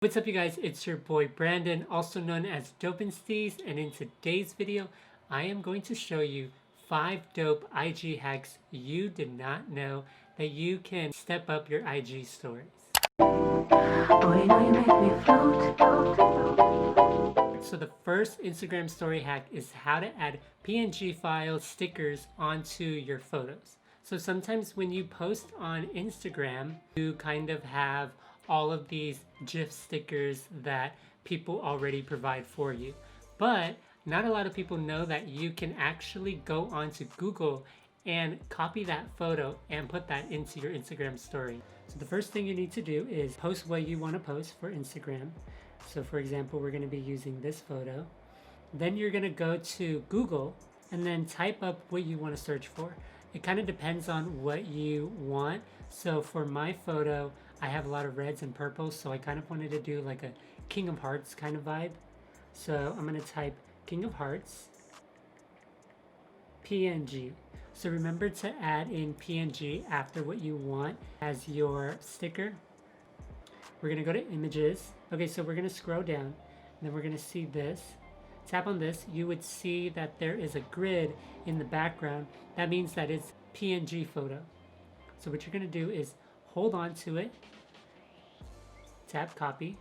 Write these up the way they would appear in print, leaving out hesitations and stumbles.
What's up you guys, it's your boy Brandon, also known as Dopensteez, and in today's video, I am going to show you 5 dope IG hacks you did not know that you can step up your IG stories. Boy, you make me float. So the first Instagram story hack is how to add PNG file stickers onto your photos. So sometimes when you post on Instagram, you kind of have all of these GIF stickers that people already provide for you. But not a lot of people know that you can actually go onto Google and copy that photo and put that into your Instagram story. So the first thing you need to do is post what you want to post for Instagram. So for example, we're going to be using this photo. Then you're going to go to Google and then type up what you want to search for. It kind of depends on what you want. So for my photo, I have a lot of reds and purples, so I kind of wanted to do like a King of Hearts kind of vibe. So I'm going to type King of Hearts PNG. So remember to add in PNG after what you want as your sticker. We're going to go to images. Okay, so we're going to scroll down and then we're going to see this. Tap on this, you would see that there is a grid in the background. That means that it's PNG photo. So what you're going to do is hold on to it, tap copy,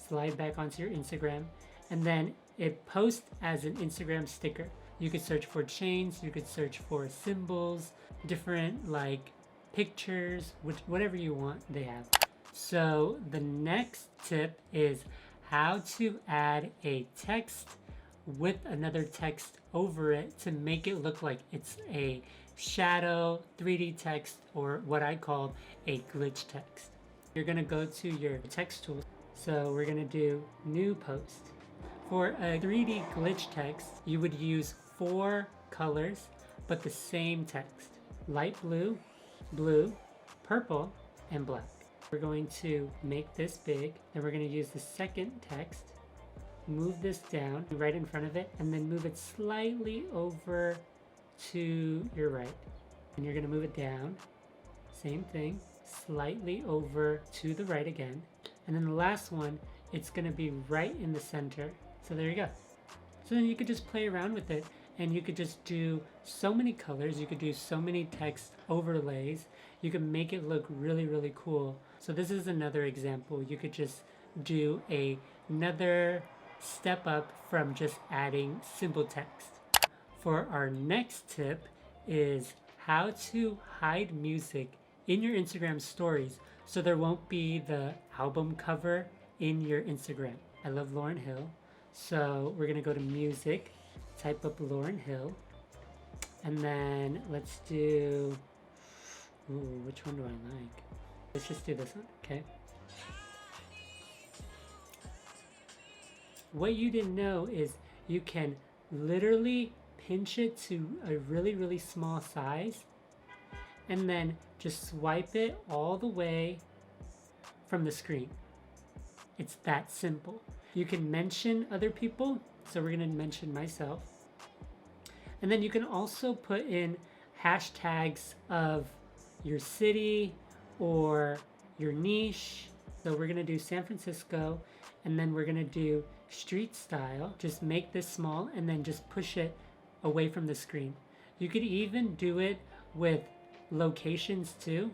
slide back onto your Instagram, and then it posts as an Instagram sticker. You could search for chains, you could search for symbols, different like pictures, whatever you want they have. So the next tip is how to add a text with another text over it to make it look like it's a shadow 3D text, or what I call a glitch text. You're going to go to your text tool. So we're going to do new post. For a 3D glitch text, you would use 4 colors but the same text: light blue, blue, purple, and black. We're going to make this big, then we're going to use the second text, move this down right in front of it, and then move it slightly over to your right. And you're going to move it down, same thing, slightly over to the right again. And then the last one, it's going to be right in the center. So there you go. So then you could just play around with it, and you could just do so many colors, you could do so many text overlays, you could make it look really, really cool. So this is another example. You could just do another step up from just adding simple text. For our next tip is how to hide music in your Instagram stories so there won't be the album cover in your Instagram. I love Lauryn Hill. So we're going to go to music, type up Lauryn Hill, and then let's do, which one do I like? Let's just do this one, okay? What you didn't know is you can literally pinch it to a really, really small size and then just swipe it all the way from the screen. It's that simple. You can mention other people, so we're going to mention myself. And then you can also put in hashtags of your city or your niche. So we're going to do San Francisco, and then we're going to do street style. Just make this small and then just push it away from the screen. You could even do it with locations too.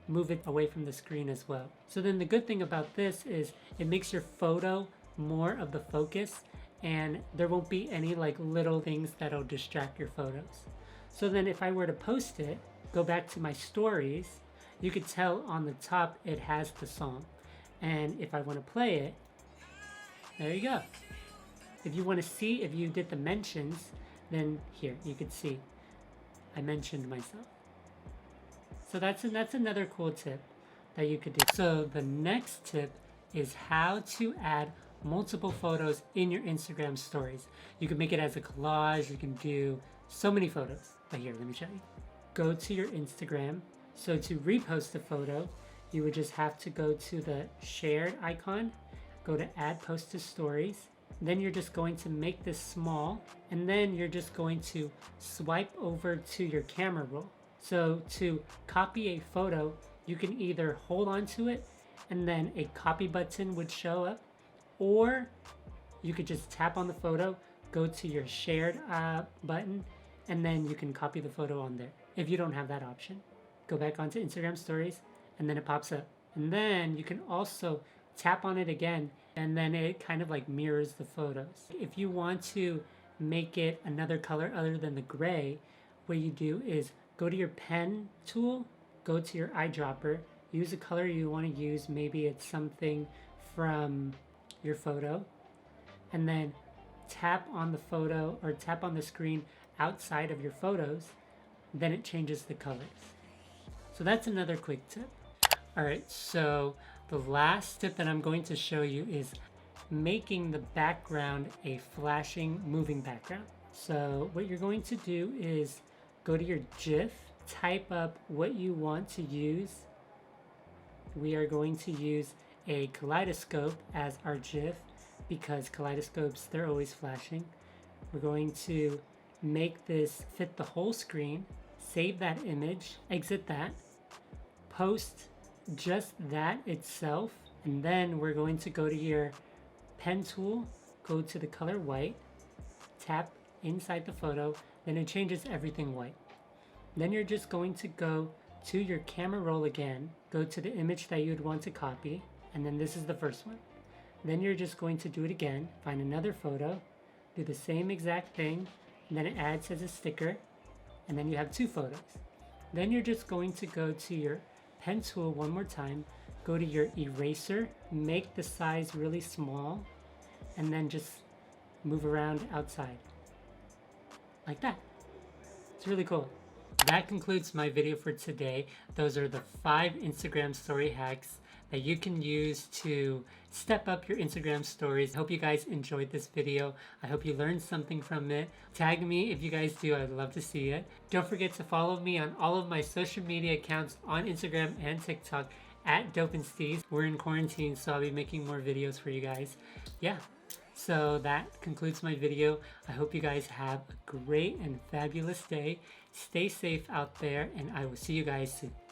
Move it away from the screen as well. So then the good thing about this is it makes your photo more of the focus, and there won't be any like little things that'll distract your photos. So then if I were to post it, go back to my stories, you could tell on the top it has the song. And if I want to play it, there you go. If you want to see if you did the mentions, then here you could see I mentioned myself. So that's another cool tip that you could do. So the next tip is how to add multiple photos in your Instagram stories. You can make it as a collage, you can do so many photos. But here, let me show you. Go to your Instagram. So to repost the photo, you would just have to go to the shared icon, go to add post to stories. Then you're just going to make this small, and then you're just going to swipe over to your camera roll. So to copy a photo, you can either hold on to it and then a copy button would show up, or you could just tap on the photo, go to your shared button, and then you can copy the photo on there. If you don't have that option, go back onto Instagram stories and then it pops up. And then you can also tap on it again and then it kind of like mirrors the photos. If you want to make it another color other than the gray, what you do is go to your pen tool, go to your eyedropper, use a color you want to use. Maybe it's something from your photo, and then tap on the photo or tap on the screen outside of your photos, then it changes the colors. So that's another quick tip. All right, so the last tip that I'm going to show you is making the background a flashing, moving background. So what you're going to do is go to your GIF, type up what you want to use. We are going to use a kaleidoscope as our GIF because kaleidoscopes, they're always flashing. We're going to make this fit the whole screen, save that image, exit that, post just that itself, and then we're going to go to your pen tool, go to the color white, tap inside the photo, then it changes everything white. Then you're just going to go to your camera roll again, go to the image that you'd want to copy, and then this is the first one. Then you're just going to do it again, find another photo, do the same exact thing, and then it adds as a sticker, and then you have two photos. Then you're just going to go to your pen tool one more time, go to your eraser, make the size really small, and then just move around outside. Like that. It's really cool. That concludes my video for today. Those are the 5 Instagram story hacks that you can use to step up your Instagram stories. I hope you guys enjoyed this video. I hope you learned something from it. Tag me if you guys do. I'd love to see it. Don't forget to follow me on all of my social media accounts on Instagram and TikTok at DopeNSteez. We're in quarantine, so I'll be making more videos for you guys. Yeah. So that concludes my video. I hope you guys have a great and fabulous day. Stay safe out there, and I will see you guys soon.